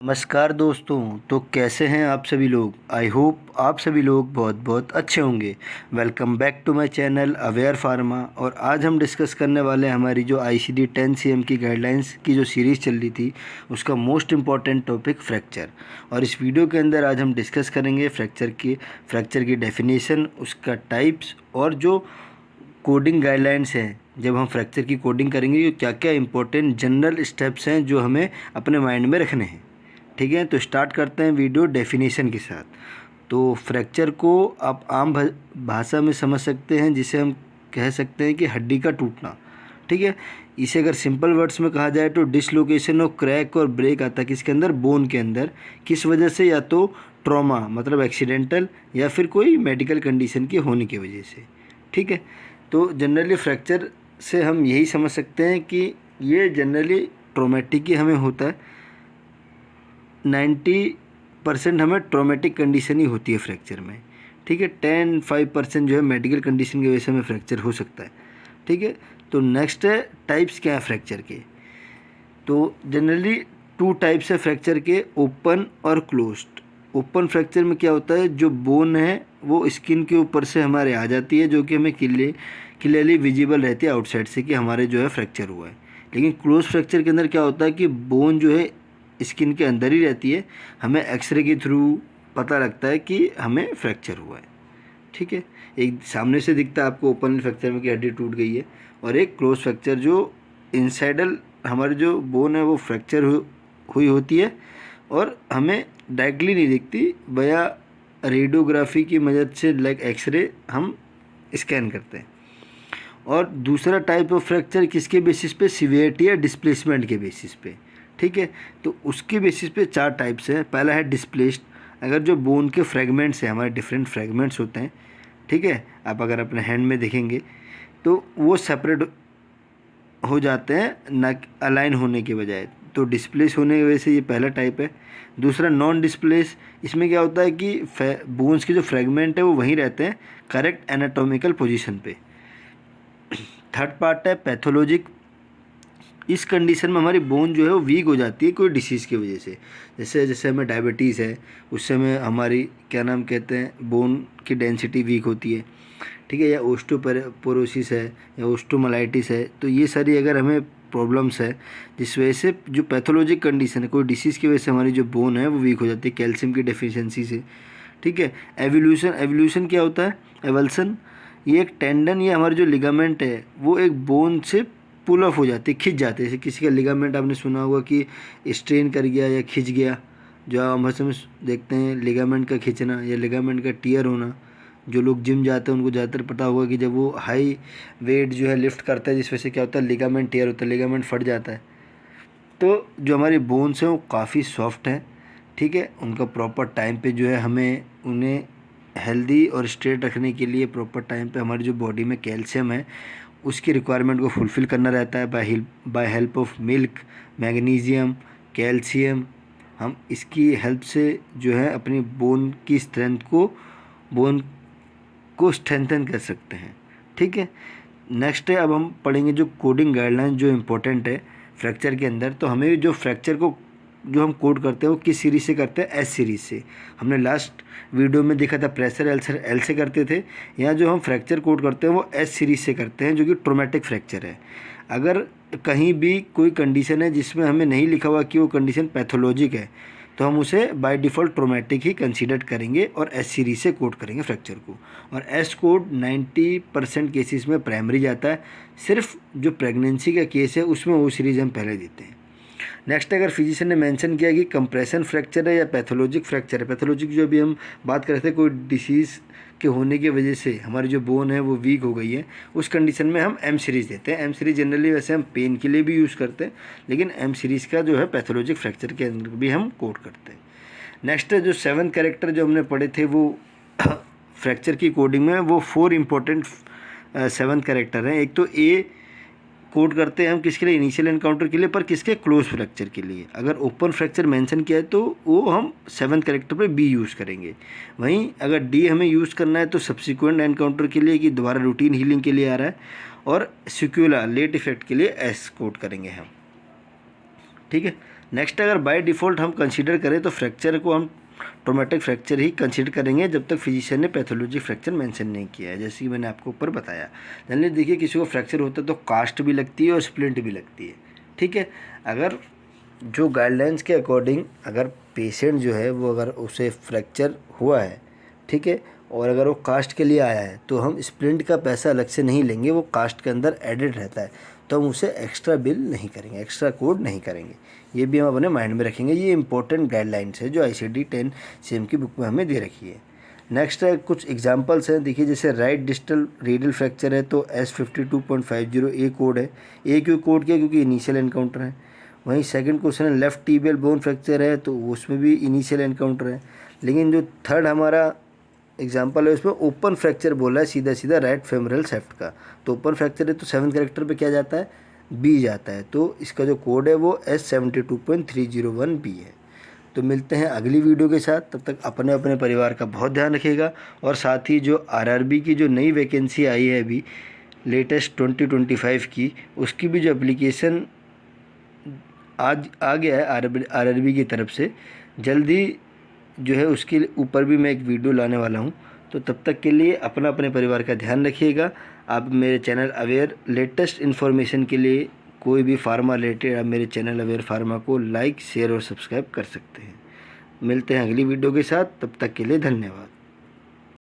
नमस्कार दोस्तों। तो कैसे हैं आप सभी लोग। आई होप आप सभी लोग बहुत बहुत अच्छे होंगे। Welcome back to my channel aware pharma. और आज हम डिस्कस करने वाले हैं हमारी जो आईसीडी 10 सीएम की गाइडलाइंस की जो सीरीज़ चल रही थी उसका मोस्ट इम्पॉर्टेंट टॉपिक फ्रैक्चर। और इस वीडियो के अंदर आज हम डिस्कस करेंगे फ्रैक्चर की डेफिनेशन, उसका टाइप्स और जो कोडिंग गाइडलाइंस हैं। जब हम फ्रैक्चर की कोडिंग करेंगे तो क्या क्या इंपॉर्टेंट जनरल स्टेप्स हैं जो हमें अपने माइंड में रखने हैं। ठीक है, तो स्टार्ट करते हैं वीडियो डेफिनेशन के साथ। तो फ्रैक्चर को आप आम भाषा में समझ सकते हैं, जिसे हम कह सकते हैं कि हड्डी का टूटना। ठीक है, इसे अगर सिंपल वर्ड्स में कहा जाए तो डिसलोकेशन और क्रैक और ब्रेक आता है किसके अंदर, बोन के अंदर। किस वजह से, या तो ट्रॉमा मतलब एक्सीडेंटल, या फिर कोई मेडिकल कंडीशन के होने की वजह से। ठीक है, तो जनरली फ्रैक्चर से हम यही समझ सकते हैं कि ये जनरली ट्रॉमेटिक ही हमें होता है। 90% हमें ट्रॉमेटिक कंडीशन ही होती है फ्रैक्चर में। ठीक है, 5% जो है मेडिकल कंडीशन की वजह से हमें फ्रैक्चर हो सकता है। ठीक है, तो नेक्स्ट है टाइप्स क्या है फ्रैक्चर के। तो जनरली 2 टाइप्स है फ्रैक्चर के, ओपन और क्लोज्ड। ओपन फ्रैक्चर में क्या होता है, जो बोन है वो स्किन के ऊपर से हमारे आ जाती है, जो कि हमें क्लियरली विजिबल रहती है आउटसाइड से कि हमारे जो है फ्रैक्चर हुआ है। लेकिन क्लोज फ्रैक्चर के अंदर क्या होता है कि बोन जो है स्किन के अंदर ही रहती है, हमें एक्सरे के थ्रू पता लगता है कि हमें फ्रैक्चर हुआ है। ठीक है, एक सामने से दिखता है आपको ओपन फ्रैक्चर में कि हड्डी टूट गई है, और एक क्लोज फ्रैक्चर जो इनसाइडल हमारी जो बोन है वो फ्रैक्चर हुई होती है और हमें डायरेक्टली नहीं दिखती, बया रेडियोग्राफी की मदद से लाइक एक्सरे हम स्कैन करते हैं। और दूसरा टाइप ऑफ फ्रैक्चर किसके बेसिस पे, सीवियरिटी या डिस्प्लेसमेंट के बेसिस पे। ठीक है, तो उसके बेसिस पे 4 टाइप्स हैं। पहला है डिस्प्लेस्ड, अगर जो बोन के फ्रेगमेंट्स हैं, हमारे डिफरेंट फ्रेगमेंट्स होते हैं। ठीक है, आप अगर अपने हैंड में देखेंगे तो वो सेपरेट हो जाते हैं ना अलाइन होने के बजाय, तो डिस्प्लेस होने की वजह से ये पहला टाइप है। दूसरा नॉन डिस्प्लेस, इसमें क्या होता है कि बोन्स के जो फ्रेगमेंट है वो वहीं रहते हैं करेक्ट एनाटॉमिकल पोजीशन पे। थर्ड पार्ट है पैथोलॉजिक, इस कंडीशन में हमारी बोन जो है वो वीक हो जाती है कोई डिसीज़ की वजह से। जैसे जैसे हमें डायबिटीज़ है, उस समय हमारी क्या नाम कहते हैं, बोन की डेंसिटी वीक होती है। ठीक है, या ओस्टोपोरोसिस है या ओस्टोमलाइटिस है, तो ये सारी अगर हमें प्रॉब्लम्स है जिस वजह से जो पैथोलॉजिक कंडीशन है, कोई डिसीज़ की वजह से हमारी जो बोन है वो वीक हो जाती है कैल्शियम की डेफिशिएंसी से। ठीक है, एवोल्यूशन क्या होता है, एवल्सन, ये एक टेंडन या हमारे जो लिगामेंट है वो एक बोन से पुल ऑफ हो जाती है, खिंच जाते हैं। जैसे किसी का लिगामेंट आपने सुना होगा कि स्ट्रेन कर गया या खिंच गया, जो हम भाषा में देखते हैं लिगामेंट का खिंचना या लिगामेंट का टियर होना। जो लोग जिम जाते हैं उनको ज़्यादातर पता होगा कि जब वो हाई वेट जो है लिफ्ट करता है, जिस वजह से क्या होता है, लिगामेंट टियर होता है, लिगामेंट फट जाता है। तो जो हमारी बोन्स हैं वो काफ़ी सॉफ्ट हैं। ठीक है, उनका प्रॉपर टाइम पे जो है हमें उन्हें हेल्दी और स्ट्रेट रखने के लिए प्रॉपर टाइम पे हमारी जो बॉडी में कैल्शियम है उसकी रिक्वायरमेंट को फुलफ़िल करना रहता है by help of milk, magnesium, calcium. हम इसकी हेल्प से जो है अपनी बोन को स्ट्रेंथन कर सकते हैं। ठीक है, नेक्स्ट है, अब हम पढ़ेंगे जो कोडिंग गाइडलाइन जो इम्पोर्टेंट है फ्रैक्चर के अंदर। तो हमें जो फ्रैक्चर को जो हम कोड करते हैं वो किस सीरीज़ से करते हैं, एस सीरीज़ से। हमने लास्ट वीडियो में देखा था प्रेशर एल से करते थे। यहाँ जो हम फ्रैक्चर कोड करते हैं वो एस सीरीज़ से करते हैं, जो कि ट्रोमेटिक फ्रैक्चर है। अगर कहीं भी कोई कंडीशन है जिसमें हमें नहीं लिखा हुआ कि वो कंडीशन पैथोलॉजिक है, तो हम उसे by default traumatic he consider करेंगे और एस सीरीज से कोड करेंगे फ्रैक्चर को। और एस कोड 90% केसेस में प्राइमरी जाता है, सिर्फ जो प्रेगनेंसी का केस है उसमें वो सीरीज़ हम पहले देते हैं। नेक्स्ट, अगर फिजिशियन ने मेंशन किया कि कंप्रेशन फ्रैक्चर है या पैथोलॉजिक फ्रैक्चर है, पैथोलॉजिक जो अभी हम बात कर रहे थे, कोई डिसीज़ के होने की वजह से हमारी जो बोन है वो वीक हो गई है, उस कंडीशन में हम एम सीरीज़ देते हैं। एम सीरीज़ जनरली वैसे हम पेन के लिए भी यूज़ करते हैं, लेकिन एम सीरीज़ का जो है पैथोलॉजिक फ्रैक्चर के अंदर भी हम कोड करते हैं। नेक्स्ट है जो 7 कैरेक्टर जो हमने पढ़े थे वो फ्रैक्चर की कोडिंग में वो 4 इंपॉर्टेंट 7 कैरेक्टर हैं। एक तो ए कोड करते हैं हम किसके लिए, इनिशियल एनकाउंटर के लिए, पर किसके, क्लोज फ्रैक्चर के लिए। अगर ओपन फ्रैक्चर मेंशन किया है तो वो हम 7 कैरेक्टर पे बी यूज़ करेंगे। वहीं अगर डी हमें यूज़ करना है तो सब्सिक्वेंट एनकाउंटर के लिए कि दोबारा रूटीन हीलिंग के लिए आ रहा है, और सिक्यूला लेट इफेक्ट के लिए एस कोड करेंगे हम। ठीक है, नेक्स्ट, अगर बाय डिफ़ॉल्ट हम कंसीडर करें तो फ्रैक्चर को हम ट्रोमेटिक फ्रैक्चर ही कंसीडर करेंगे जब तक फिजिशियन ने पैथोलॉजिक फ्रैक्चर मेंशन नहीं किया है, जैसे कि मैंने आपको ऊपर बताया। जनरली देखिए किसी को फ्रैक्चर होता है तो कास्ट भी लगती है और स्प्लिंट भी लगती है, ठीक है। अगर जो गाइडलाइंस के अकॉर्डिंग अगर पेशेंट जो है वो अगर उसे फ्रैक्चर हुआ है, ठीक है, और अगर वो कास्ट के लिए आया है तो हम स्प्लिंट का पैसा अलग से नहीं लेंगे, वो कास्ट के अंदर एडेड रहता है, तो हम उसे एक्स्ट्रा बिल नहीं करेंगे, एक्स्ट्रा कोड नहीं करेंगे। ये भी हम अपने माइंड में रखेंगे। ये इंपॉर्टेंट गाइडलाइंस है जो ICD 10 CM की बुक में हमें दे रखी है। नेक्स्ट है कुछ एग्जांपल्स हैं, देखिए जैसे राइट डिस्टल रेडियल फ्रैक्चर है तो S52.50 ए कोड है। ए क्यों कोड किया, क्योंकि इनिशियल एनकाउंटर है। वहीं सेकंड क्वेश्चन है लेफ्ट टिबियल बोन फ्रैक्चर है तो उसमें भी इनिशियल एनकाउंटर है। लेकिन जो थर्ड हमारा एग्जाम्पल है उसमें ओपन फ्रैक्चर बोला है सीधा सीधा राइट फेमरल सेफ्ट का, तो ओपन फ्रैक्चर है तो 7th कैरेक्टर पे क्या जाता है, बी जाता है, तो इसका जो कोड है वो S72.301B है। तो मिलते हैं अगली वीडियो के साथ, तब तक अपने अपने परिवार का बहुत ध्यान रखिएगा। और साथ ही जो RRB की जो नई वैकेंसी आई है अभी लेटेस्ट 2025 की, उसकी भी जो एप्लीकेशन आज आ गया है RRB की तरफ से, जल्दी जो है उसके ऊपर भी मैं एक वीडियो लाने वाला हूँ। तो तब तक के लिए अपना अपने परिवार का ध्यान रखिएगा। आप मेरे चैनल अवेयर लेटेस्ट इन्फॉर्मेशन के लिए कोई भी फार्मा रिलेटेड आप मेरे चैनल अवेयर फार्मा को लाइक, शेयर और सब्सक्राइब कर सकते हैं। मिलते हैं अगली वीडियो के साथ, तब तक के लिए धन्यवाद।